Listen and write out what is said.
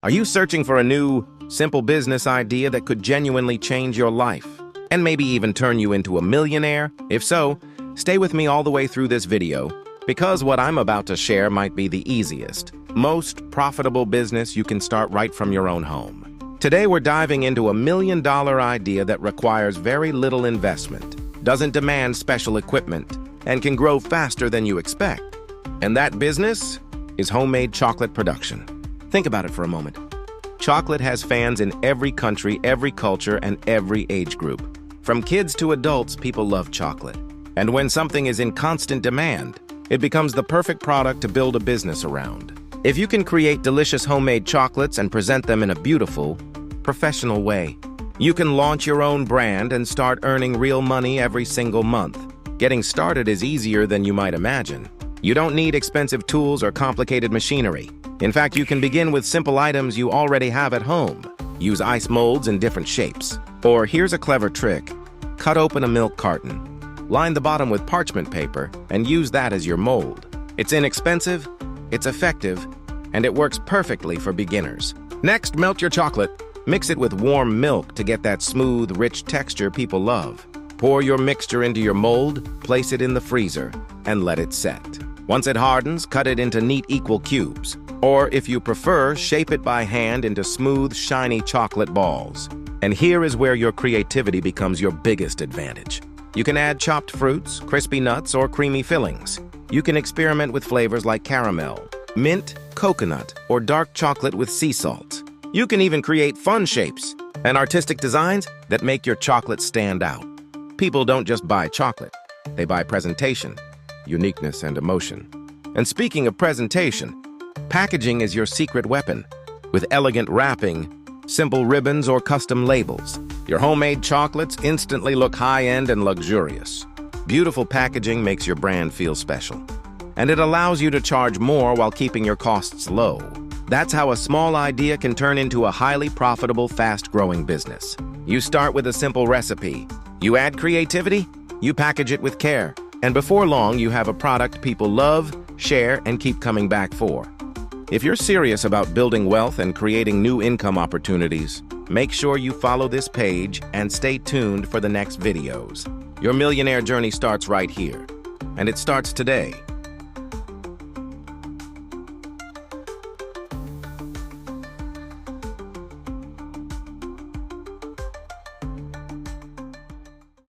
Are you searching for a new, simple business idea that could genuinely change your life and maybe even turn you into a millionaire? If so, stay with me all the way through this video because what I'm about to share might be the easiest, most profitable business you can start right from your own home. Today, we're diving into a $1 million idea that requires very little investment, doesn't demand special equipment, and can grow faster than you expect. And that business is homemade chocolate production. Think about it for a moment. Chocolate has fans in every country, every culture, and every age group. From kids to adults, people love chocolate. And when something is in constant demand, it becomes the perfect product to build a business around. If you can create delicious homemade chocolates and present them in a beautiful, professional way, you can launch your own brand and start earning real money every single month. Getting started is easier than you might imagine. You don't need expensive tools or complicated machinery. In fact, you can begin with simple items you already have at home. Use ice molds in different shapes. Or here's a clever trick. Cut open a milk carton. Line the bottom with parchment paper and use that as your mold. It's inexpensive, it's effective, and it works perfectly for beginners. Next, melt your chocolate. Mix it with warm milk to get that smooth, rich texture people love. Pour your mixture into your mold, place it in the freezer, and let it set. Once it hardens, cut it into neat, equal cubes. Or, if you prefer, shape it by hand into smooth, shiny chocolate balls. And here is where your creativity becomes your biggest advantage. You can add chopped fruits, crispy nuts, or creamy fillings. You can experiment with flavors like caramel, mint, coconut, or dark chocolate with sea salt. You can even create fun shapes and artistic designs that make your chocolate stand out. People don't just buy chocolate, they buy presentation, uniqueness, and emotion. And speaking of presentation, packaging is your secret weapon. With elegant wrapping, simple ribbons, or custom labels, your homemade chocolates instantly look high-end and luxurious. Beautiful packaging makes your brand feel special, and it allows you to charge more while keeping your costs low. That's how a small idea can turn into a highly profitable, fast-growing business. You start with a simple recipe. You add creativity, you package it with care, and before long, you have a product people love, share, and keep coming back for. If you're serious about building wealth and creating new income opportunities, make sure you follow this page and stay tuned for the next videos. Your millionaire journey starts right here, and it starts today.